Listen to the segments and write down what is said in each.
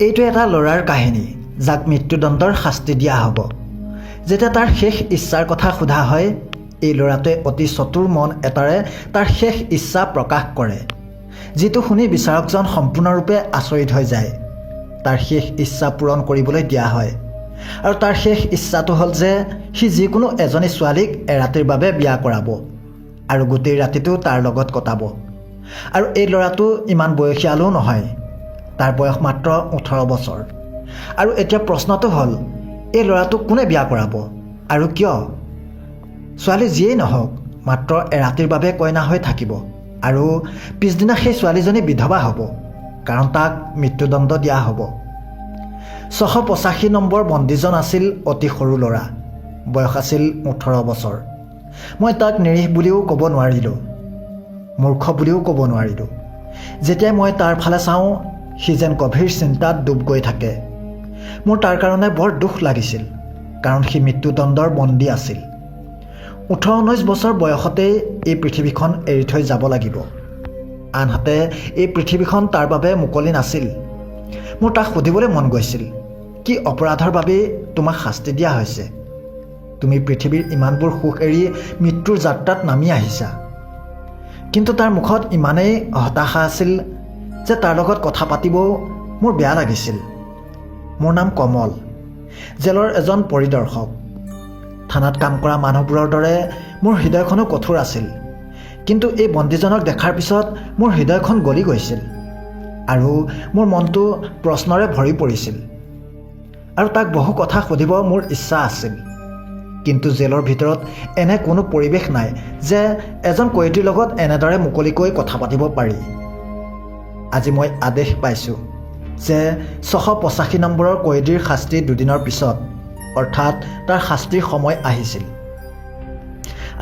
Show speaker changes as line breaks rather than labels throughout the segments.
এইটো এটা ল'ৰাৰ কাহিনী যাক মৃত্যুদণ্ডৰ শাস্তি দিয়া হ'ব। যেতিয়া তাৰ শেষ ইচ্ছাৰ কথা সোধা হয়, এই ল'ৰাটোৱে অতি চতুৰ মন এটাৰে তাৰ শেষ ইচ্ছা প্ৰকাশ কৰে, যিটো শুনি বিচাৰকজন সম্পূৰ্ণৰূপে আচৰিত হৈ যায়। তাৰ শেষ ইচ্ছা পূৰণ কৰিবলৈ দিয়া হয় আৰু তাৰ শেষ ইচ্ছাটো হ'ল যে সি যিকোনো এজনী ছোৱালীক এৰাতিৰ বাবে বিয়া কৰাব আৰু গোটেই ৰাতিটো তাৰ লগত কটাব। আৰু এই ল'ৰাটো ইমান বয়সীয়ালো নহয়, তাৰ বয়স মাত্ৰ 18 বছৰ। আৰু এতিয়া প্ৰশ্নটো হ'ল, এই ল'ৰাটোক কোনে বিয়া কৰাব আৰু কিয়? ছোৱালী যিয়েই নহওক, মাত্ৰ এৰাতিৰ বাবে কইনা হৈ থাকিব আৰু পিছদিনা সেই ছোৱালীজনী বিধৱা হ'ব, কাৰণ তাক মৃত্যুদণ্ড দিয়া হ'ব। 685 নম্বৰ বন্দীজন আছিল অতি সৰু ল'ৰা, বয়স আছিল 18 বছৰ। মই তাক নিৰীহ বুলিও ক'ব নোৱাৰিলোঁ, মূৰ্খ বুলিও ক'ব নোৱাৰিলোঁ। যেতিয়াই মই তাৰ ফালে চাওঁ, সি যেন গভীৰ চিন্তাত ডুব গৈ থাকে। মোৰ তাৰ কাৰণে বৰ দুখ লাগিছিল, কাৰণ সি মৃত্যুদণ্ডৰ বন্দী আছিল। 18-19 বছৰ বয়সতেই এই পৃথিৱীখন এৰি থৈ যাব লাগিব। আনহাতে এই পৃথিৱীখন তাৰ বাবে মুকলি নাছিল। মোৰ তাক সুধিবলৈ মন গৈছিল, কি অপৰাধৰ বাবেই তোমাক শাস্তি দিয়া হৈছে? তুমি পৃথিৱীৰ ইমানবোৰ সুখ এৰি মৃত্যুৰ যাত্ৰাত নামি আহিছা। কিন্তু তাৰ মুখত ইমানেই হতাশা আছিল যে তাৰ লগত কথা পাতিবও মোৰ বেয়া লাগিছিল। মোৰ নাম কমল, জেলৰ এজন পৰিদৰ্শক। থানাত কাম কৰা মানুহবোৰৰ দৰে মোৰ হৃদয়খনো কঠোৰ আছিল, কিন্তু এই বন্দীজনক দেখাৰ পিছত মোৰ হৃদয়খন গলি গৈছিল আৰু মোৰ মনটো প্ৰশ্নৰে ভৰি পৰিছিল। আৰু তাক বহু কথা সুধিব মোৰ ইচ্ছা আছিল, কিন্তু জেলৰ ভিতৰত এনে কোনো পৰিৱেশ নাই যে এজন কয়দীৰ লগত এনেদৰে মুকলিকৈ কথা পাতিব পাৰি। আজি মই আদেশ পাইছোঁ যে 685 নম্বৰৰ কয়দীৰ শাস্তি 2 দিনৰ পিছত, অৰ্থাৎ তাৰ শাস্তিৰ সময় আহিছিল,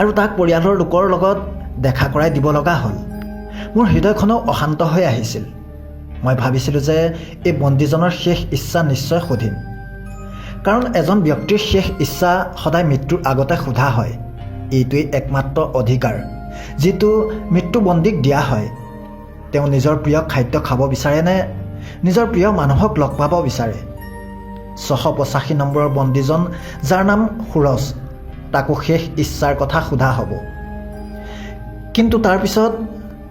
আৰু তাক পৰিয়ালৰ লোকৰ লগত দেখা কৰাই দিব লগা হ'ল। মোৰ হৃদয়খনো অশান্ত হৈ আহিছিল। মই ভাবিছিলোঁ যে এই বন্দীজনৰ শেষ ইচ্ছা নিশ্চয় সুধিম, কাৰণ এজন ব্যক্তিৰ শেষ ইচ্ছা সদায় মৃত্যুৰ আগতে সোধা হয়। এইটোৱেই একমাত্ৰ অধিকাৰ যিটো মৃত্যুবন্দীক দিয়া হয়। তেওঁ নিজৰ প্ৰিয় খাদ্য খাব বিচাৰেনে নিজৰ প্ৰিয় মানুহক লগ পাব বিচাৰে? 685 নম্বৰৰ বন্দীজন, যাৰ নাম সুৰজ, তাকো শেষ ইচ্ছাৰ কথা সোধা হ'ব। কিন্তু তাৰ পিছত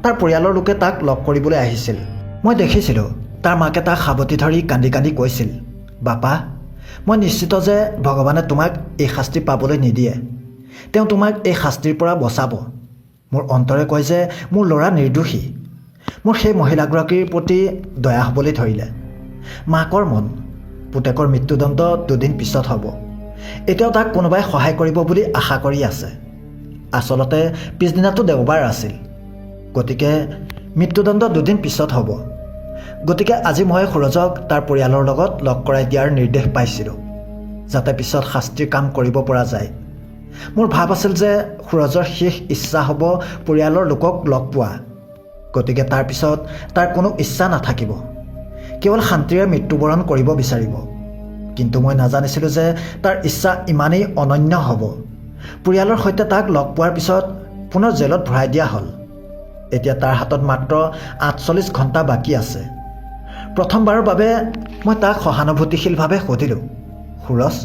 তাৰ পৰিয়ালৰ লোকে তাক লগ কৰিবলৈ আহিছিল। মই দেখিছিলোঁ তাৰ মাকে তাক সাৱটি ধৰি কান্দি কান্দি কৈছিল, বাপা, মই নিশ্চিত যে ভগৱানে তোমাক এই শাস্তি পাবলৈ নিদিয়ে। তেওঁ তোমাক এই শাস্তিৰ পৰা বচাব। মোৰ অন্তৰে কয় যে মোৰ ল'ৰা নিৰ্দোষী। মোৰ সেই মহিলাগৰাকীৰ প্ৰতি দয়া হ'বলৈ ধৰিলে। মাকৰ মন, পুতেকৰ মৃত্যুদণ্ড 2 দিন পিছত হ'ব। এতিয়াও তাক কোনোবাই সহায় কৰিব বুলি আশা কৰি আছে। আচলতে পিছদিনাটো দেওবাৰ আছিল, গতিকে মৃত্যুদণ্ড 2 দিন পিছত হ'ব। গতিকে আজি মই সুৰজক তাৰ পৰিয়ালৰ লগত লগ কৰাই দিয়াৰ নিৰ্দেশ পাইছিলোঁ, যাতে পিছত শাস্তিৰ কাম কৰিব পৰা যায়। মোৰ ভাৱ আছিল যে সুৰজৰ শেষ ইচ্ছা হ'ব পৰিয়ালৰ লোকক লগ পোৱা। গতিকে তাৰ পিছত তাৰ কোনো ইচ্ছা নাথাকিব, কেৱল শান্তিৰে মৃত্যুবৰণ কৰিব বিচাৰিব। কিন্তু মই নাজানিছিলোঁ যে তাৰ ইচ্ছা ইমানেই অনন্য হ'ব। পৰিয়ালৰ সৈতে তাক লগ পোৱাৰ পিছত পুনৰ জেলত ভৰাই দিয়া হ'ল। এতিয়া তাৰ হাতত মাত্ৰ 48 ঘণ্টা বাকী আছে। প্ৰথমবাৰৰ বাবে মই তাক সহানুভূতিশীলভাৱে সুধিলোঁ, সুৰজ,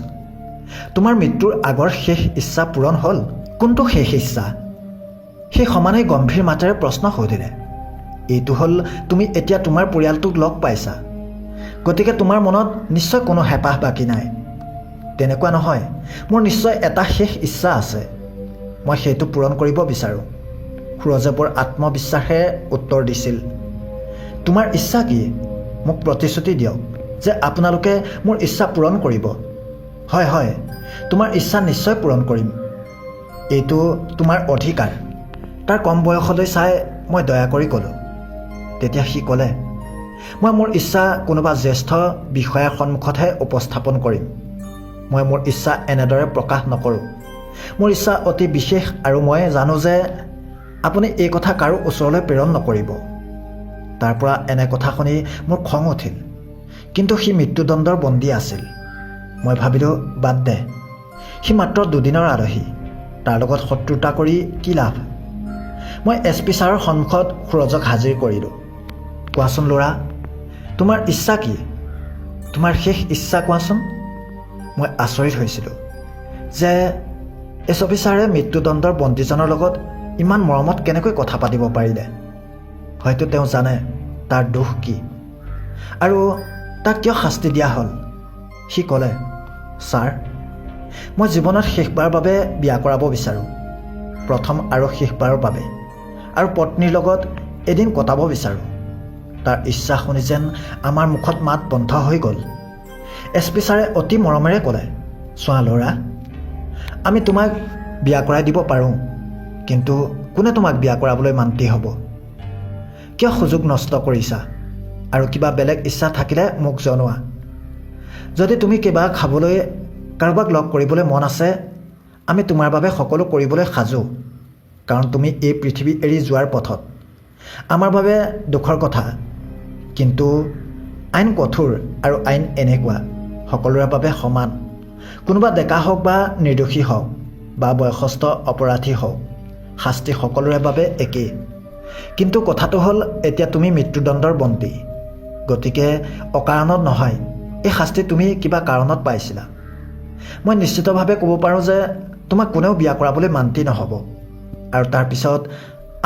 তোমাৰ মৃত্যুৰ আগৰ শেষ ইচ্ছা পূৰণ হ'ল? কোনটো শেষ ইচ্ছা? সি সমানেই গম্ভীৰ মাতেৰে প্ৰশ্ন সুধিলে। এইটো হ'ল, তুমি এতিয়া তোমাৰ পৰিয়ালটোক লগ পাইছা, গতিকে তোমাৰ মনত নিশ্চয় কোনো হেঁপাহ বাকী নাই। তেনেকুৱা নহয়, মোৰ নিশ্চয় এটা শেষ ইচ্ছা আছে। মই সেইটো পূৰণ কৰিব বিচাৰোঁ। সুৰজে বৰ আত্মবিশ্বাসেৰে উত্তৰ দিছিল। তোমাৰ ইচ্ছা কি? মোক প্ৰতিশ্ৰুতি দিয়ক যে আপোনালোকে মোৰ ইচ্ছা পূৰণ কৰিব। হয় হয়, তোমাৰ ইচ্ছা নিশ্চয় পূৰণ কৰিম। এইটো তোমাৰ অধিকাৰ। তাৰ কম বয়সলৈ চাই মই দয়া কৰি ক'লোঁ। তেতিয়া সি ক'লে, মই মোৰ ইচ্ছা কোনোবা জ্যেষ্ঠ বিষয়াৰ সন্মুখতহে উপস্থাপন কৰিম। মই মোৰ ইচ্ছা এনেদৰে প্ৰকাশ নকৰোঁ। মোৰ ইচ্ছা অতি বিশেষ আৰু মই জানো যে আপুনি এই কথা কাৰো ওচৰলৈ প্ৰেৰণ নকৰিব। তাৰ পৰা এনে কথা শুনি মোৰ খং উঠিল, কিন্তু সি মৃত্যুদণ্ডৰ বন্দী আছিল। মই ভাবিলোঁ, বাদ দে, সি মাত্ৰ 2 দিনৰ আলহী, তাৰ লগত শত্ৰুতা কৰি কি লাভ? মই SP ছাৰৰ সন্মুখত সুৰজক হাজিৰ কৰিলোঁ। কোৱাচোন ল'ৰা, তোমাৰ ইচ্ছা কি? তোমাৰ শেষ ইচ্ছা কোৱাচোন। মই আচৰিত হৈছিলোঁ যে এছ অফিচাৰে মৃত্যুদণ্ডৰ বন্দীজনৰ লগত ইমান মৰমত কেনেকৈ কথা পাতিব পাৰিলে। হয়তো তেওঁ জানে তাৰ দোষ কি আৰু তাক কিয় শাস্তি দিয়া হ'ল। সি ক'লে, ছাৰ, মই জীৱনত শেষবাৰৰ বাবে বিয়া কৰাব বিচাৰোঁ, প্ৰথম আৰু শেষবাৰৰ বাবে, আৰু পত্নীৰ লগত এদিন কটাব বিচাৰোঁ। তাৰ ইচ্ছা শুনি যেন আমাৰ মুখত মাত বন্ধ হৈ গ'ল। এছ পি ছাৰে অতি মৰমেৰে ক'লে, চোৱা ল'ৰা, আমি তোমাক বিয়া কৰাই দিব পাৰোঁ, কিন্তু কোনে তোমাক বিয়া কৰাবলৈ মান্তি হ'ব? কিয় সুযোগ নষ্ট কৰিছা? আৰু কিবা বেলেগ ইচ্ছা থাকিলে মোক জনোৱা। যদি তুমি কিবা খাবলৈ কাৰোবাক লগ কৰিবলৈ মন আছে, আমি তোমাৰ বাবে সকলো কৰিবলৈ সাজু, কাৰণ তুমি এই পৃথিৱী এৰি যোৱাৰ পথত। আমাৰ বাবে দুখৰ কথা, কিন্তু আইন কঠোৰ আৰু আইন এনেকুৱা, সকলোৰে বাবে সমান। কোনোবা ডেকা হওক বা নিৰ্দোষী হওক বা বয়সস্থ অপৰাধী হওক, শাস্তি সকলোৰে বাবে একেই। কিন্তু কথাটো হ'ল, এতিয়া তুমি মৃত্যুদণ্ডৰ বন্দী, গতিকে অকাৰণত নহয়, এই শাস্তি তুমি কিবা কাৰণত পাইছিলা। মই নিশ্চিতভাৱে ক'ব পাৰোঁ যে তোমাক কোনেও বিয়া কৰাবলৈ মান্তি নহ'ব, আৰু তাৰপিছত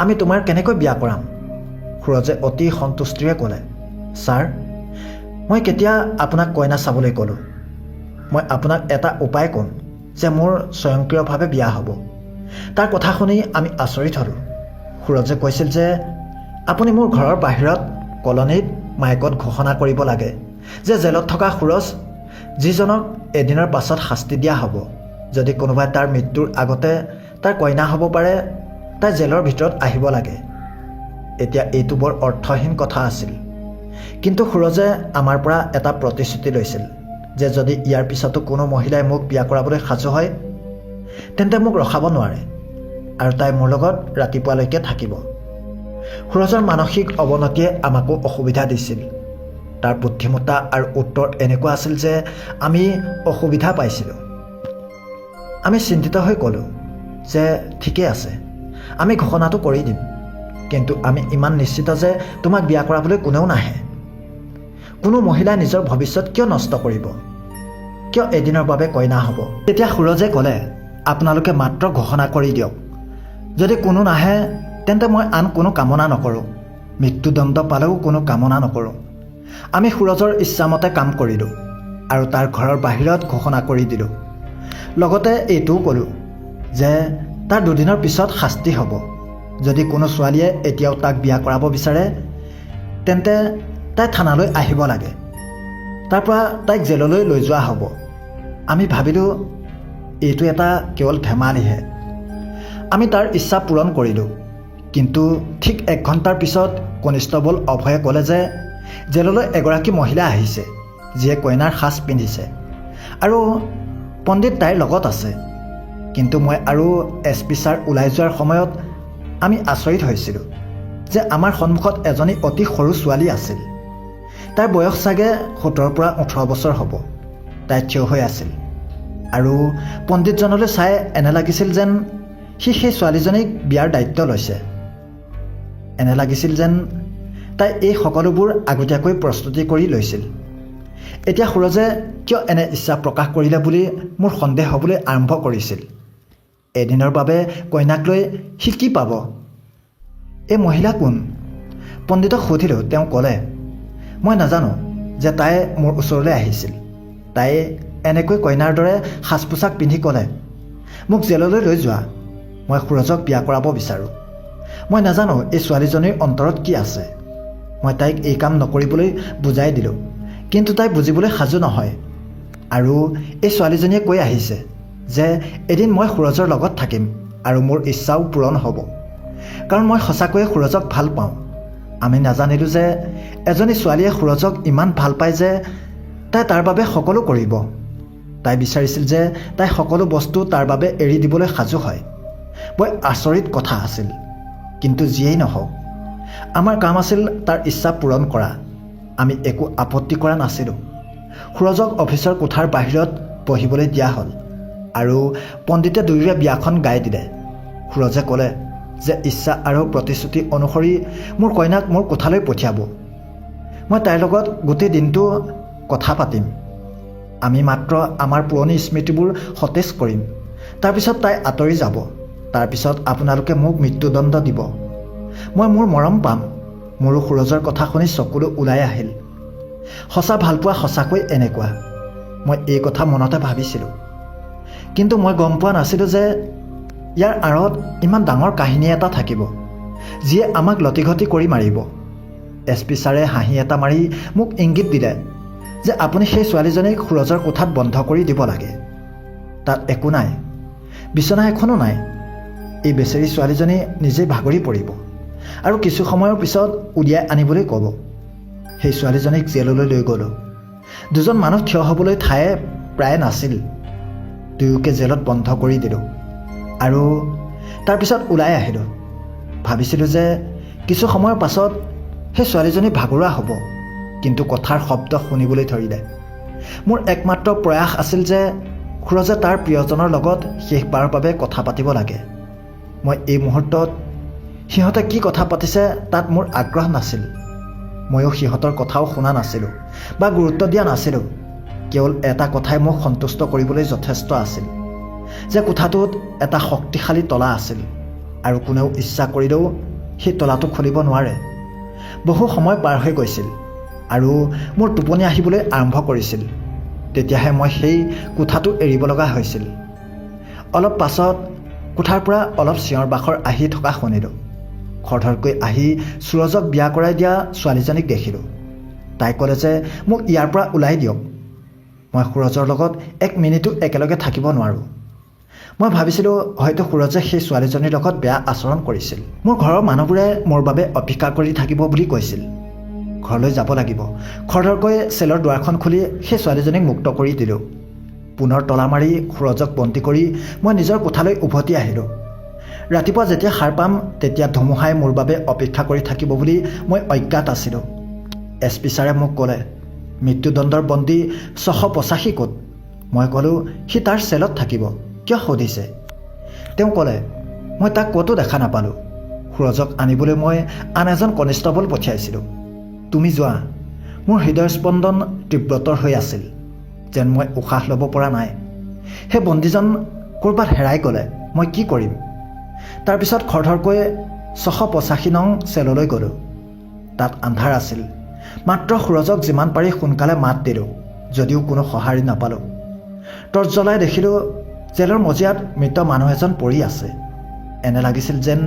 আমি তোমাৰ কেনেকৈ বিয়া কৰাম? সুৰজে অতি সন্তুষ্টিৰে ক'লে, ছাৰ, মই কেতিয়া আপোনাক কইনা চাবলৈ ক'লোঁ? মই আপোনাক এটা উপায় ক'ম যে মোৰ স্বয়ংক্ৰিয়ভাৱে বিয়া হ'ব। তাৰ কথা শুনি আমি আচৰিত হ'লোঁ। সুৰজে কৈছিল যে আপুনি মোৰ ঘৰৰ বাহিৰত কলনীত মাইকত ঘোষণা কৰিব লাগে যে জেলত থকা সুৰজ, যিজনক এদিনৰ পাছত শাস্তি দিয়া হ'ব, যদি কোনোবাই তাৰ মৃত্যুৰ আগতে তাৰ কইনা হ'ব পাৰে, তাই জেলৰ ভিতৰত আহিব লাগে। এতিয়া এইটো বৰ অৰ্থহীন কথা আছিল, কিন্তু সুৰজে আমাৰ পৰা এটা প্ৰতিশ্ৰুতি লৈছিল যে যদি ইয়াৰ পিছতো কোনো মহিলাই মোক বিয়া কৰাবলৈ সাজু হয়, তেন্তে মোক ৰখাব নোৱাৰে আৰু তাই মোৰ লগত ৰাতিপুৱালৈকে থাকিব। সুৰজৰ মানসিক অৱনতিয়ে আমাকো অসুবিধা দিছিল। তাৰ বুদ্ধিমত্তা আৰু উত্তৰ এনেকুৱা আছিল যে আমি অসুবিধা পাইছিলোঁ। আমি চিন্তিত হৈ ক'লোঁ যে ঠিকেই আছে, আমি ঘোষণাটো কৰি দিম, কিন্তু আমি ইমান নিশ্চিত যে তোমাক বিয়া কৰাবলৈ কোনেও নাহে। কোনো মহিলাই নিজৰ ভৱিষ্যত কিয় নষ্ট কৰিব? কিয় এদিনৰ বাবে কইনা হ'ব? তেতিয়া সুৰজে ক'লে, আপোনালোকে মাত্ৰ ঘোষণা কৰি দিয়ক, যদি কোনো নাহে তেন্তে মই আন কোনো কামনা নকৰোঁ, মৃত্যুদণ্ড পালেও কোনো কামনা নকৰোঁ। আমি সুৰজৰ ইচ্ছামতে কাম কৰিলোঁ আৰু তাৰ ঘৰৰ বাহিৰত ঘোষণা কৰি দিলোঁ। লগতে এইটোও ক'লোঁ যে তাৰ দুদিনৰ পিছত শাস্তি হ'ব। যদি কোনো ছোৱালীয়ে এতিয়াও তাক বিয়া কৰাব বিচাৰে, তেন্তে তাই থানালৈ আহিব লাগে, তাৰ পৰা তাইক জেললৈ লৈ যোৱা হ'ব। আমি ভাবিলোঁ এইটো এটা কেৱল ধেমালিহে। আমি তাৰ ইচ্ছা পূৰণ কৰিলোঁ, কিন্তু ঠিক 1 ঘণ্টাৰ পিছত কনিষ্টবল অভয়ে ক'লে যে জেললৈ এগৰাকী মহিলা আহিছে, যিয়ে কইনাৰ সাজ পিন্ধিছে আৰু পণ্ডিত তাইৰ লগত আছে। কিন্তু মই আৰু এছ পি ছাৰ ওলাই যোৱাৰ সময়ত আমি আচৰিত হৈছিলোঁ যে আমাৰ সন্মুখত এজনী অতি সৰু ছোৱালী আছিল। তাইৰ বয়স চাগে 17 পৰা 18 বছৰ হ'ব। তাই থিয় হৈ আছিল আৰু পণ্ডিতজনলৈ চাই এনে লাগিছিল যেন সি সেই ছোৱালীজনীক বিয়াৰ দায়িত্ব লৈছে। এনে লাগিছিল যেন তাই এই সকলোবোৰ আগতীয়াকৈ প্ৰস্তুতি কৰি লৈছিল। এতিয়া সুৰজে কিয় এনে ইচ্ছা প্ৰকাশ কৰিলে বুলি মোৰ সন্দেহ হ'বলৈ আৰম্ভ কৰিছিল। এদিনৰ বাবে কইনাক লৈ সি কি পাব? এই মহিলা কোন? পণ্ডিতক সুধিলোঁ। তেওঁ ক'লে, মই নাজানো যে তাই মোৰ ওচৰলৈ আহিছিল। তাই এনেকৈ কইনাৰ দৰে সাজ পোছাক পিন্ধি ক'লে, মোক জেললৈ লৈ যোৱা, মই সুৰজক বিয়া কৰাব বিচাৰোঁ। মই নাজানো এই ছোৱালীজনীৰ অন্তৰত কি আছে। মই তাইক এই কাম নকৰিবলৈ বুজাই দিলোঁ, কিন্তু তাই বুজিবলৈ সাজু নহয়। আৰু এই ছোৱালীজনীয়ে কৈ আহিছে যে এদিন মই সুৰজৰ লগত থাকিম আৰু মোৰ ইচ্ছাও পূৰণ হ'ব, কাৰণ মই সঁচাকৈয়ে সুৰজক ভাল পাওঁ। আমি নাজানিলোঁ যে এজনী ছোৱালীয়ে সুৰজক ইমান ভাল পায় যে তাই তাৰ বাবে সকলো কৰিব। তাই বিচাৰিছিল যে তাই সকলো বস্তু তাৰ বাবে এৰি দিবলৈ সাজু হয়। বৰ আচৰিত কথা আছিল, কিন্তু যিয়েই নহওক, আমাৰ কাম আছিল তাৰ ইচ্ছা পূৰণ কৰা। আমি একো আপত্তি কৰা নাছিলোঁ। সুৰজক অফিচৰ কোঠাৰ বাহিৰত বহিবলৈ দিয়া হ'ল আৰু পণ্ডিতে দুয়োৰে বিয়াখন গাই দিলে। সুৰজে ক'লে যে ইচ্ছা আৰু প্ৰতিশ্ৰুতি অনুসৰি মোৰ কইনাক মোৰ কোঠালৈ পঠিয়াব। মই তাইৰ লগত গোটেই দিনটো কথা পাতিম। আমি মাত্ৰ আমাৰ পুৰণি স্মৃতিবোৰ সতেজ কৰিম। তাৰপিছত তাই আঁতৰি যাব। তাৰপিছত আপোনালোকে মোক মৃত্যুদণ্ড দিব। মই মোৰ মৰম পাম। মোৰো সুৰজৰ কথা শুনি চকুলো ওলাই আহিল। সঁচা ভালপোৱা সঁচাকৈ এনেকুৱা। মই এই কথা মনতে ভাবিছিলোঁ। কিন্তু মই গম পোৱা নাছিলোঁ যে ইয়াৰ আঁৰত ইমান ডাঙৰ কাহিনী এটা থাকিব, যিয়ে আমাক লতিঘটি কৰি মাৰিব। SP ছাৰে হাঁহি এটা মাৰি মোক ইংগিত দিলে যে আপুনি সেই ছোৱালীজনীক সুৰজৰ কোঠাত বন্ধ কৰি দিব লাগে। তাত একো নাই, বিচনা এখনো নাই। এই বেচেৰী ছোৱালীজনী নিজেই ভাগৰি পৰিব আৰু কিছু সময়ৰ পিছত উলিয়াই আনিবলৈ ক'ব। সেই ছোৱালীজনীক জেললৈ লৈ গ'লোঁ। দুজন মানুহ থিয় হ'বলৈ ঠায়ে প্ৰায় নাছিল। দুয়োকে জেলত বন্ধ কৰি দিলোঁ আৰু তাৰপিছত ওলাই আহিলোঁ। ভাবিছিলোঁ যে কিছু সময়ৰ পাছত সেই ছোৱালীজনী ভাগৰুৱা হ'ব, কিন্তু কথাৰ শব্দ শুনিবলৈ ধৰিলে। মোৰ একমাত্ৰ প্ৰয়াস আছিল যে সুৰজে তাৰ প্ৰিয়জনৰ লগত শেষবাৰৰ বাবে কথা পাতিব লাগে। মই এই মুহূৰ্তত সিহঁতে কি কথা পাতিছে তাত মোৰ আগ্ৰহ নাছিল। ময়ো সিহঁতৰ কথাও শুনা নাছিলোঁ বা গুৰুত্ব দিয়া নাছিলোঁ। কেৱল এটা কথাই মোক সন্তুষ্ট কৰিবলৈ যথেষ্ট আছিল যে কোঠাটোত এটা শক্তিশালী তলা আছিল আৰু কোনেও ইচ্ছা কৰিলেও সেই তলাটো খুলিব নোৱাৰে। বহু সময় পাৰ হৈ গৈছিল আৰু মোৰ টোপনি আহিবলৈ আৰম্ভ কৰিছিল। তেতিয়াহে মই সেই কোঠাটো এৰিব লগা হৈছিল। অলপ পাছত কোঠাৰ পৰা অলপ চিঞৰ বাখৰ আহি থকা শুনিলোঁ। খৰধৰকৈ আহি সুৰজক বিয়া কৰাই দিয়া ছোৱালীজনীক দেখিলোঁ। তাই ক'লে যে মোক ইয়াৰ পৰা ওলাই দিয়ক। মই সুৰজৰ লগত এক মিনিটো একেলগে থাকিব নোৱাৰোঁ। মই ভাবিছিলোঁ হয়তো সুৰজে সেই ছোৱালীজনীৰ লগত বেয়া আচৰণ কৰিছিল। মোৰ ঘৰৰ মানুহবোৰে মোৰ বাবে অপেক্ষা কৰি থাকিব বুলি কৈছিল। ঘৰলৈ যাব লাগিব। খৰধৰকৈ চেলৰ দুৱাৰখন খুলি সেই ছোৱালীজনীক মুক্ত কৰি দিলোঁ। পুনৰ তলা মাৰি সুৰজক বন্দী কৰি মই নিজৰ কোঠালৈ উভতি আহিলোঁ। ৰাতিপুৱা যেতিয়া সাৰ পাম তেতিয়া ধুমুহাই মোৰ বাবে অপেক্ষা কৰি থাকিব বুলি মই অজ্ঞাত আছিলোঁ। SP ছাৰে মোক ক'লে, মৃত্যুদণ্ডৰ বন্দী 685 ক'ত? মই ক'লোঁ, সি তাৰ চেলত থাকিব। কিয় সুধিছে? তেওঁ ক'লে, মই তাক ক'তো দেখা নাপালোঁ। সুৰজক আনিবলৈ মই আন এজন কনিষ্টবল পঠিয়াইছিলোঁ। তুমি যোৱা। মোৰ হৃদয় স্পন্দন তীব্ৰতৰ হৈ আছিল, যেন মই উশাহ ল'ব পৰা নাই। সেই বন্দীজন ক'ৰবাত হেৰাই গ'লে মই কি কৰিম? তাৰপিছত খৰধৰকৈ 685 নং চেললৈ গ'লোঁ। তাত আন্ধাৰ আছিল। মাত্ৰ সুৰজক যিমান পাৰি সোনকালে মাত দিলোঁ, যদিও কোনো সঁহাৰি নাপালোঁ। টৰ্চ জ্বলাই দেখিলোঁ জেলৰ মজিয়াত মৃত মানুহ এজন পৰি আছে। এনে লাগিছিল যেন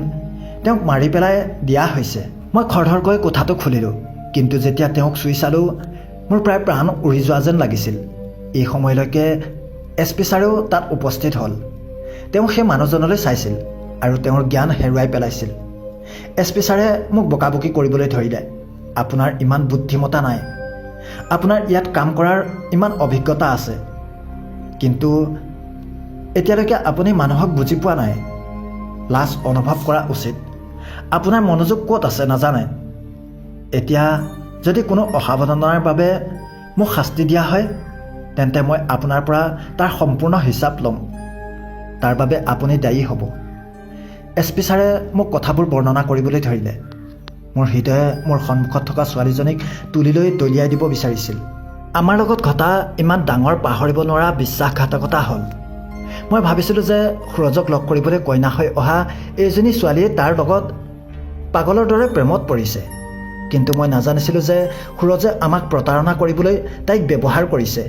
তেওঁক মাৰি পেলাই দিয়া হৈছে। মই খৰধৰকৈ কোঠাটো খুলিলোঁ, কিন্তু যেতিয়া তেওঁক চুই চালোঁ মোৰ প্ৰায় প্ৰাণ উৰি যোৱা যেন লাগিছিল। এই সময়লৈকে SP ছাৰেও তাত উপস্থিত হ'ল। তেওঁ সেই মানুহজনলৈ চাইছিল আৰু তেওঁৰ জ্ঞান হেৰুৱাই পেলাইছিল। SP ছাৰে মোক বকাবকি কৰিবলৈ ধৰিলে। আপোনাৰ ইমান বুদ্ধিমতা নাই। আপোনাৰ ইয়াত কাম কৰাৰ ইমান অভিজ্ঞতা আছে, কিন্তু এতিয়ালৈকে আপুনি মানুহক বুজি পোৱা নাই। লাজ অনুভৱ কৰা উচিত। আপোনাৰ মনোযোগ ক'ত আছে নাজানে। এতিয়া যদি কোনো অসাৱধানতাৰ বাবে মোক শাস্তি দিয়া হয়, তেন্তে মই আপোনাৰ পৰা তাৰ সম্পূৰ্ণ হিচাপ ল'ম। তাৰ বাবে আপুনি দায়ী হ'ব। SP ছাৰে মোক কথাবোৰ বৰ্ণনা কৰিবলৈ ধৰিলে। মোৰ হৃদয়ে মোৰ সন্মুখত থকা ছোৱালীজনীক তুলি লৈ দলিয়াই দিব বিচাৰিছিল। আমাৰ লগত ঘটা ইমান ডাঙৰ পাহৰিব নোৱাৰা বিশ্বাসঘাতকতা হ'ল। মই ভাবিছিলোঁ যে সুৰজক লগ কৰিবলৈ কইনা হৈ অহা এইজনী ছোৱালীয়ে তাৰ লগত পাগলৰ দৰে প্ৰেমত পৰিছে। কিন্তু মই নাজানিছিলোঁ যে সুৰজে আমাক প্ৰতাৰণা কৰিবলৈ তাইক ব্যৱহাৰ কৰিছে।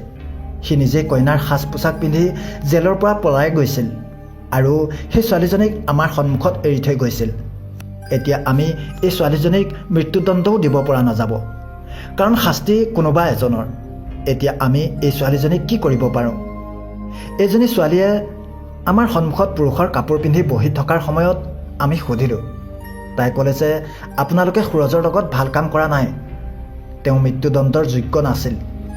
সি নিজে কইনাৰ সাজ পোছাক পিন্ধি জেলৰ পৰা পলাই গৈছিল আৰু সেই ছোৱালীজনীক আমাৰ সন্মুখত এৰি থৈ গৈছিল। এতিয়া আমি এই ছোৱালীজনীক মৃত্যুদণ্ডও দিব পৰা নাযাব, কাৰণ শাস্তি কোনোবা এজনৰ। এতিয়া আমি এই ছোৱালীজনীক কি কৰিব পাৰোঁ? এইজনী ছোৱালীয়ে আমাৰ সন্মুখত পুৰুষৰ কাপোৰ পিন্ধি বহি থকাৰ সময়ত আমি সুধিলোঁ। তাই ক'লে যে আপোনালোকে সুৰজৰ লগত ভাল কাম কৰা নাই। তেওঁ মৃত্যুদণ্ডৰ যোগ্য নাছিল।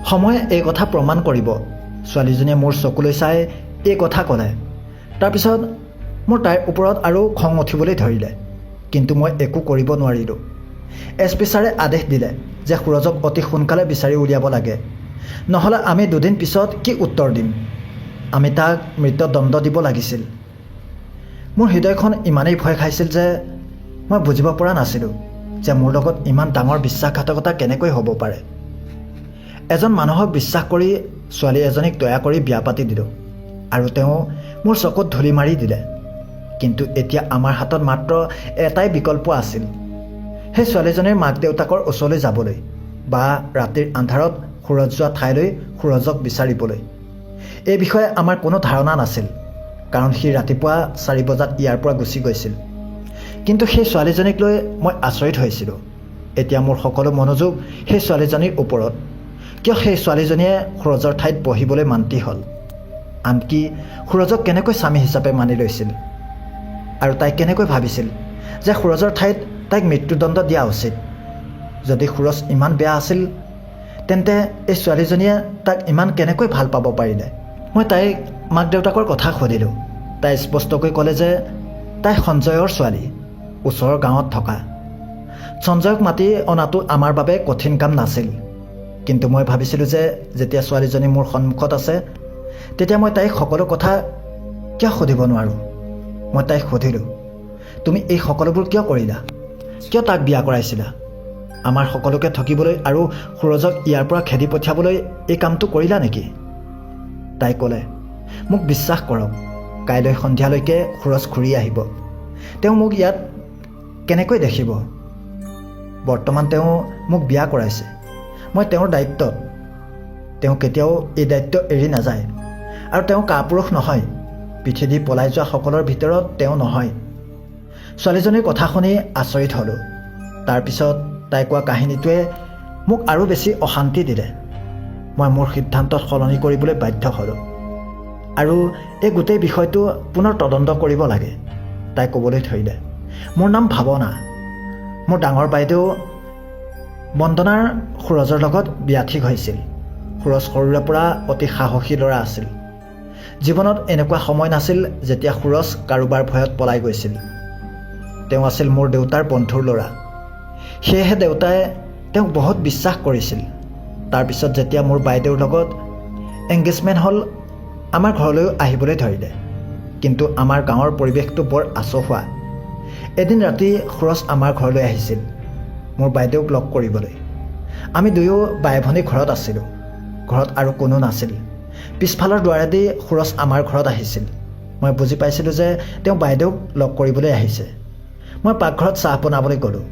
সময়ে এই কথা প্ৰমাণ কৰিব। ছোৱালীজনীয়ে মোৰ চকুলৈ চাই এই কথা ক'লে। তাৰপিছত মোৰ তাইৰ ওপৰত আৰু খং উঠিবলৈ ধৰিলে, কিন্তু মই একো কৰিব নোৱাৰিলোঁ। SP ছাৰে আদেশ দিলে যে সুৰজক অতি সোনকালে বিচাৰি উলিয়াব লাগে, নহ'লে আমি দুদিন পিছত কি উত্তৰ দিম? আমি তাক মৃত্যুদণ্ড দিব লাগিছিল। মোৰ হৃদয়খন ইমানেই ভয় খাইছিল যে মই বুজিব পৰা নাছিলোঁ যে মোৰ লগত ইমান ডাঙৰ বিশ্বাসঘাতকতা কেনেকৈ হ'ব পাৰে। এজন মানুহক বিশ্বাস কৰি ছোৱালী এজনীক দয়া কৰি বিয়া পাতি দিলোঁ আৰু তেওঁ মোৰ চকুত ধূলি মাৰি দিলে। কিন্তু এতিয়া আমাৰ হাতত মাত্ৰ এটাই বিকল্প আছিল, সেই ছোৱালীজনীৰ মাক দেউতাকৰ ওচৰলৈ যাবলৈ বা ৰাতিৰ আন্ধাৰত সুৰজ যোৱা ঠাইলৈ সুৰজক বিচাৰিবলৈ। এই বিষয়ে আমাৰ কোনো ধাৰণা নাছিল, কাৰণ সি ৰাতিপুৱা 4 বজাত ইয়াৰ পৰা গুচি গৈছিল। কিন্তু সেই ছোৱালীজনীক লৈ মই আচৰিত হৈছিলোঁ। এতিয়া মোৰ সকলো মনোযোগ সেই ছোৱালীজনীৰ ওপৰত, কিয় সেই ছোৱালীজনীয়ে সুৰজৰ ঠাইত বহিবলৈ মান্তি হ'ল, আনকি সুৰজক কেনেকৈ স্বামী হিচাপে মানি লৈছিল, আৰু তাই কেনেকৈ ভাবিছিল যে সুৰজৰ ঠাইত তাইক মৃত্যুদণ্ড দিয়া উচিত। যদি সুৰজ ইমান বেয়া আছিল, তেন্তে এই ছোৱালীজনীয়ে তাক ইমান কেনেকৈ ভাল পাব পাৰিলে? মই তাইক মাক দেউতাকৰ কথা সুধিলোঁ। তাই স্পষ্টকৈ ক'লে যে তাই সঞ্জয়ৰ ছোৱালী, ওচৰৰ গাঁৱত থকা। সঞ্জয়ক মাতি অনাটো আমাৰ বাবে কঠিন কাম নাছিল, কিন্তু মই ভাবিছিলোঁ যে যেতিয়া ছোৱালীজনী মোৰ সন্মুখত আছে, তেতিয়া মই তাইক সকলো কথা কিয় সুধিব নোৱাৰোঁ। মই তাইক সুধিলোঁ, তুমি এই সকলোবোৰ কিয় কৰিলা? কিয় তাক বিয়া কৰাইছিলা? আমাৰ সকলোকে ঠকিবলৈ আৰু সুৰজক ইয়াৰ পৰা খেদি পঠিয়াবলৈ এই কামটো কৰিলা নেকি? তাই ক'লে, মোক বিশ্বাস কৰক, কাইলৈ সন্ধিয়ালৈকে সুৰজ ঘূৰি আহিব। তেওঁ মোক ইয়াত কেনেকৈ দেখিব? বৰ্তমান তেওঁ মোক বিয়া কৰাইছে, মই তেওঁৰ দায়িত্বত। তেওঁ কেতিয়াও এই দায়িত্ব এৰি নাযায়, আৰু তেওঁ কাপুৰুষ নহয়। পৃথিৱী পলাই যোৱা সকলৰ ভিতৰত তেওঁ নহয়। ছোৱালীজনীৰ কথা শুনি আচৰিত হ'লোঁ। তাৰপিছত তাই কোৱা কাহিনীটোৱে মোক আৰু বেছি অশান্তি দিলে। মই মোৰ সিদ্ধান্ত সলনি কৰিবলৈ বাধ্য হ'লোঁ, আৰু এই গোটেই বিষয়টো পুনৰ তদন্ত কৰিব লাগে। তাই ক'বলৈ ধৰিলে, মোৰ নাম ভাৱনা। মোৰ ডাঙৰ বাইদেউ বন্দনাৰ সুৰজৰ লগত বিয়া ঠিক হৈছিল। সুৰজ সৰুৰে পৰা অতি সাহসী ল'ৰা আছিল। জীৱনত এনেকুৱা সময় নাছিল যেতিয়া সুৰজ কাৰোবাৰ ভয়ত পলাই গৈছিল। তেওঁ আছিল মোৰ দেউতাৰ বন্ধুৰ ল'ৰা, সেয়েহে দেউতাই তেওঁক বহুত বিশ্বাস কৰিছিল। তাৰপিছত যেতিয়া মোৰ বাইদেউৰ লগত এংগেজমেণ্ট হ'ল, আমাৰ ঘৰলৈও আহিবলৈ ধৰিলে। কিন্তু আমাৰ গাঁৱৰ পৰিৱেশটো বৰ আচহুৱা। এদিন ৰাতি সুৰজ আমাৰ ঘৰলৈ আহিছিল, মোৰ বাইদেউক লগ কৰিবলৈ। আমি দুয়ো বাই ভনী ঘৰত আছিলোঁ। ঘৰত আৰু কোনো নাছিল। পিছফালৰ দুৱাৰেদি সুৰজ আমাৰ ঘৰত আহিছিল। মই বুজি পাইছিলোঁ যে তেওঁ বাইদেউক লগ কৰিবলৈ আহিছে। মই পাকঘৰত চাহ বনাবলৈ গ'লোঁ।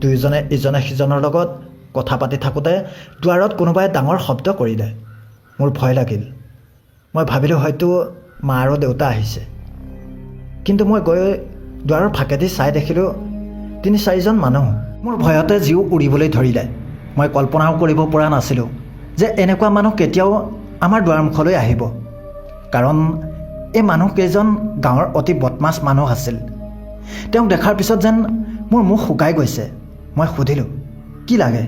দুয়োজনে ইজনে সিজনৰ লগত কথা পাতি থাকোঁতে দুৱাৰত কোনোবাই ডাঙৰ শব্দ কৰিলে। মোৰ ভয় লাগিল। মই ভাবিলোঁ হয়তো মা আৰু দেউতা আহিছে। কিন্তু মই গৈ দুৱাৰৰ ফাকেদি চাই দেখিলোঁ 3-4জন মানুহ। মোৰ ভয়তে জীও উৰিবলৈ ধৰিলে। মই কল্পনাও কৰিব পৰা নাছিলোঁ যে এনেকুৱা মানুহ কেতিয়াও আমাৰ দুৱাৰমুখলৈ আহিব, কাৰণ এই মানুহকেইজন গাঁৱৰ অতি বদমাছ মানুহ আছিল। তেওঁক দেখাৰ পিছত যেন মোৰ মুখ শুকাই গৈছে। মই সুধিলোঁ, কি লাগে,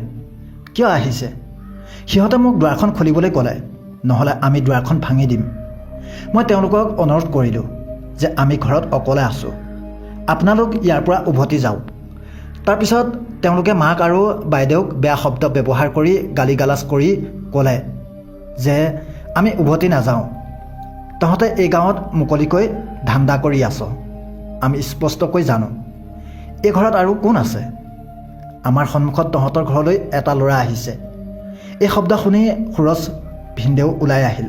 কিয় আহিছে? সিহঁতে মোক দুৱাৰখন খুলিবলৈ ক'লে, নহ'লে আমি দুৱাৰখন ভাঙি দিম। মই তেওঁলোকক অনুৰোধ কৰিলোঁ যে আমি ঘৰত অকলে আছোঁ, আপোনালোক ইয়াৰ পৰা উভতি যাওক। তাৰপিছত তেওঁলোকে মাক আৰু বাইদেউক বেয়া শব্দ ব্যৱহাৰ কৰি গালি গালাজ কৰি ক'লে যে আমি উভতি নাযাওঁ, তহঁতে এই গাঁৱত মুকলিকৈ ধান্দা কৰি আছ। আমি স্পষ্টকৈ জানো এই ঘৰত আৰু কোন আছে। আমাৰ সন্মুখত তহঁতৰ ঘৰলৈ এটা ল'ৰা আহিছে। এই শব্দ শুনি সুৰজ ভিনদেউ ওলাই আহিল।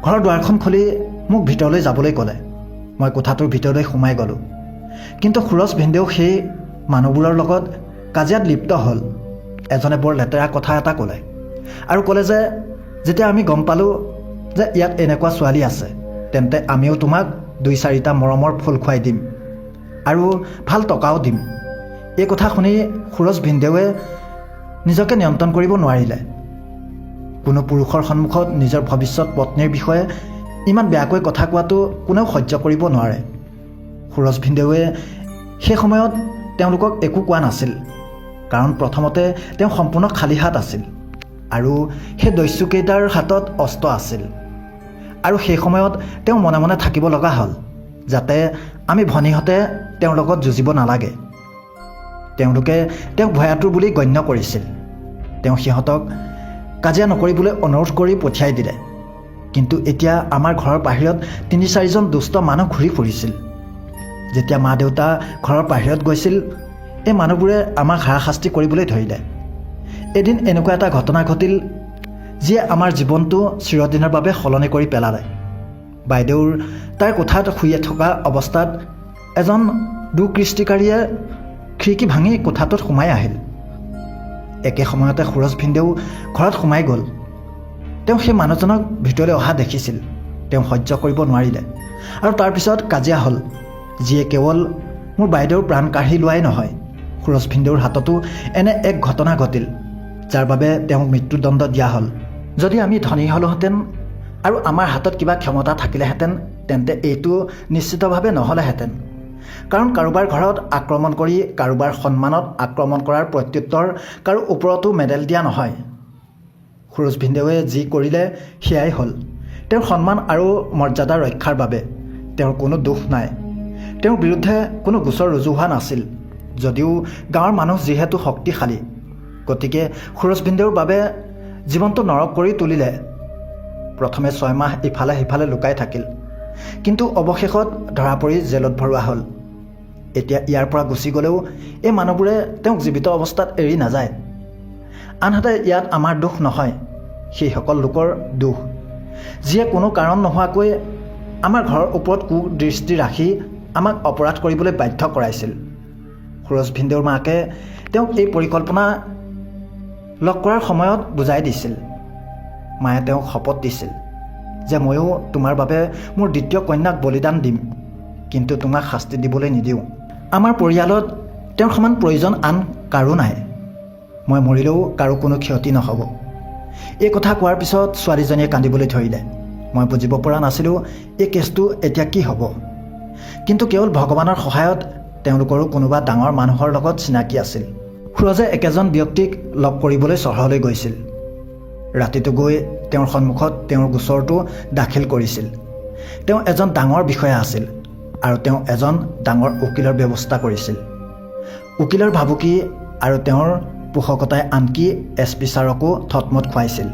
ঘৰৰ দুৱাৰখন খুলি মোক ভিতৰলৈ যাবলৈ ক'লে। মই কোঠাটোৰ ভিতৰলৈ সোমাই গ'লোঁ। কিন্তু সুৰজ ভিনদেউ সেই মানুহবোৰৰ লগত কাজিয়াত লিপ্ত হ'ল। এজনে বৰ লেতেৰা কথা এটা ক'লে আৰু ক'লে যে যেতিয়া আমি গম পালোঁ যে ইয়াত এনেকুৱা ছোৱালী আছে, তেন্তে আমিও তোমাক 2-4টা মৰমৰ ফুল খুৱাই দিম আৰু ভাল টকাও দিম। এই কথা শুনি সুৰজ ভিনদেৱে নিজকে নিয়ন্ত্ৰণ কৰিব নোৱাৰিলে। কোনো পুৰুষৰ সন্মুখত নিজৰ ভৱিষ্যত পত্নীৰ বিষয়ে ইমান বেয়াকৈ কথা কোৱাটো কোনেও সহ্য কৰিব নোৱাৰে। সুৰজ ভিনদেৱে সেই সময়ত তেওঁলোকক একো কোৱা নাছিল, কাৰণ প্ৰথমতে তেওঁ সম্পূৰ্ণ খালী হাত আছিল আৰু সেই দস্যুকেইটাৰ হাতত অস্ত্ৰ আছিল। আৰু সেই সময়ত তেওঁ মনে মনে থাকিব লগা হ'ল, যাতে আমি ভনীহঁতে তেওঁৰ লগত যুঁজিব নালাগে। তেওঁলোকে তেওঁক ভয়াতুৰ বুলি গণ্য কৰিছিল। তেওঁ সিহঁতক কাজিয়া নকৰিবলৈ অনুৰোধ কৰি পঠিয়াই দিলে। কিন্তু এতিয়া আমাৰ ঘৰৰ বাহিৰত 3-4জন দুষ্ট মানুহ ঘূৰি ফুৰিছিল। যেতিয়া মা দেউতা ঘৰৰ বাহিৰত গৈছিল, এই মানুহবোৰে আমাক হাৰাশাস্তি কৰিবলৈ ধৰিলে। এদিন এনেকুৱা এটা ঘটনা ঘটিল যিয়ে আমাৰ জীৱনটো চিৰদিনৰ বাবে সলনি কৰি পেলালে। বাইদেউৰ তাইৰ কোঠাত শুই থকা অৱস্থাত এজন দুষ্কৃতিকাৰীয়ে খিৰিকী ভাঙি কোঠাটোত সোমাই আহিল। একে সময়তে সুৰজ ভিনদেউ ঘৰত সোমাই গ'ল। তেওঁ সেই মানুহজনক ভিতৰলৈ অহা দেখিছিল। তেওঁ সহ্য কৰিব নোৱাৰিলে আৰু তাৰপিছত কাজিয়া হ'ল, যিয়ে কেৱল মোৰ বাইদেউৰ প্ৰাণ কাঢ়ি লোৱাই নহয়, সুৰজ ভিনদেউৰ হাততো এনে এক ঘটনা ঘটিল যাৰ বাবে তেওঁক মৃত্যুদণ্ড দিয়া হ'ল। যদি আমি ধনী হ'লোহেঁতেন আৰু আমাৰ হাতত কিবা ক্ষমতা থাকিলেহেঁতেন তেন্তে এইটো নিশ্চিতভাৱে নহ'লেহেঁতেন। কাৰণ কাৰোবাৰ ঘৰত আক্ৰমণ কৰি কাৰোবাৰ সন্মানত আক্ৰমণ কৰাৰ প্ৰত্যুত্তৰ কাৰো ওপৰতো মেডেল দিয়া নহয়। সুৰজ ভিনদেউৱে যি কৰিলে সেয়াই হ'ল। তেওঁৰ সন্মান আৰু মৰ্যাদা ৰক্ষাৰ বাবে তেওঁৰ কোনো দোষ নাই। তেওঁৰ বিৰুদ্ধে কোনো গোচৰ ৰুজু হোৱা নাছিল। যদিও গাঁৱৰ মানুহ যিহেতু শক্তিশালী, গতিকে সুৰজ ভিনদেউৰ বাবে জীৱনটো নৰক কৰি তুলিলে। প্ৰথমে 6 মাহ ইফালে সিফালে লুকাই থাকিল, কিন্তু অৱশেষত ধৰা পৰি জেলত ভৰোৱা হ'ল। এতিয়া ইয়াৰ পৰা গুচি গ'লেও এই মানুহবোৰে তেওঁক জীৱিত অৱস্থাত এৰি নাযায়। আনহাতে ইয়াত আমাৰ দোষ নহয়, সেইসকল লোকৰ দোষ যিয়ে কোনো কাৰণ নোহোৱাকৈ আমাৰ ঘৰৰ ওপৰত কুদৃষ্টি ৰাখি আমাক অপৰাধ কৰিবলৈ বাধ্য কৰাইছিল। সুৰজ ভিনদেউৰ মাকে তেওঁক এই পৰিকল্পনা লগ কৰাৰ সময়ত বুজাই দিছিল। মায়ে তেওঁক শপত দিছিল যে ময়ো তোমাৰ বাবে মোৰ দ্বিতীয় কন্যাক বলিদান দিম, কিন্তু তোমাক শাস্তি দিবলৈ নিদিওঁ। আমাৰ পৰিয়ালত তেওঁৰ সমান প্ৰয়োজন আন কাৰো নাই। মই মৰিলেও কাৰো কোনো ক্ষতি নহ'ব। এই কথা কোৱাৰ পিছত ছোৱালীজনীয়ে কান্দিবলৈ ধৰিলে। মই বুজিব পৰা নাছিলোঁ এই কেছটো এতিয়া কি হ'ব। কিন্তু কেৱল ভগৱানৰ সহায়ত তেওঁলোকৰো কোনোবা ডাঙৰ মানুহৰ লগত চিনাকি আছিল। সুৰজে একেজন ব্যক্তিক লগ কৰিবলৈ চহৰলৈ গৈছিল। ৰাতিটো গৈ তেওঁৰ সন্মুখত তেওঁৰ গোচৰটো দাখিল কৰিছিল। তেওঁ এজন ডাঙৰ বিষয়া আছিল আৰু তেওঁ এজন ডাঙৰ উকিলৰ ব্যৱস্থা কৰিছিল। উকিলৰ ভাবুকি আৰু তেওঁৰ পোষকতাই আনকি SP ছাৰকো থতমত খুৱাইছিল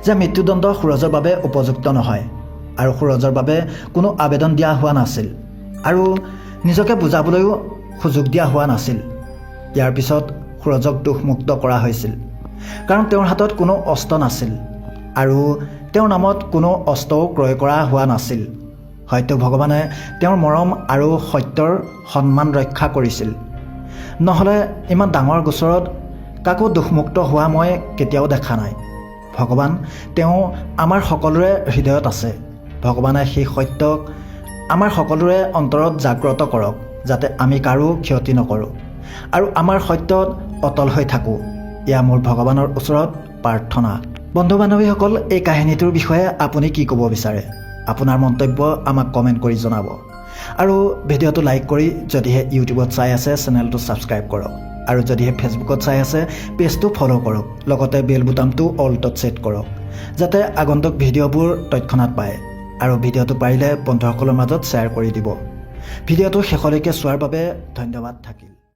যে মৃত্যুদণ্ড সুৰজৰ বাবে উপযুক্ত নহয় আৰু সুৰজৰ বাবে কোনো আবেদন দিয়া হোৱা নাছিল আৰু নিজকে বুজাবলৈও সুযোগ দিয়া হোৱা নাছিল। ইয়াৰ পিছত সুৰজক দোষমুক্ত কৰা হৈছিল, কাৰণ তেওঁৰ হাতত কোনো অস্ত্ৰ নাছিল আৰু তেওঁৰ নামত কোনো অস্ত্ৰও ক্ৰয় কৰা হোৱা নাছিল। হয়তো ভগৱানে তেওঁৰ মৰম আৰু সত্যৰ সন্মান ৰক্ষা কৰিছিল, নহ'লে ইমান ডাঙৰ গোচৰত কাকো দোষমুক্ত হোৱা মই কেতিয়াও দেখা নাই। ভগৱান তেওঁ আমাৰ সকলোৰে হৃদয়ত আছে। ভগৱানে সেই সত্যক আমাৰ সকলোৰে অন্তৰত জাগ্ৰত কৰক, যাতে আমি কাৰো ক্ষতি নকৰোঁ আৰু আমাৰ সত্যত অটল হৈ থাকোঁ। এয়া মোৰ ভগৱানৰ ওচৰত প্ৰাৰ্থনা। বন্ধু বান্ধৱীসকল, এই কাহিনীটোৰ বিষয়ে আপুনি কি ক'ব বিচাৰে? আপোনাৰ মন্তব্য আমাক কমেণ্ট কৰি জনাব আৰু ভিডিঅ'টো লাইক কৰি যদিহে ইউটিউবত চাই আছে চেনেলটো ছাবস্ক্ৰাইব কৰক আৰু যদিহে ফেচবুকত চাই আছে পেজটো ফ'ল' কৰক। লগতে বেল বুটামটো অলটত ছেট কৰক যাতে আগন্তুক ভিডিঅ'বোৰ তৎক্ষণাত পায় আৰু ভিডিঅ'টো পাৰিলে বন্ধুসকলৰ মাজত শ্বেয়াৰ কৰি দিব। ভিডিঅ'টো শেষলৈকে চোৱাৰ বাবে ধন্যবাদ থাকিল।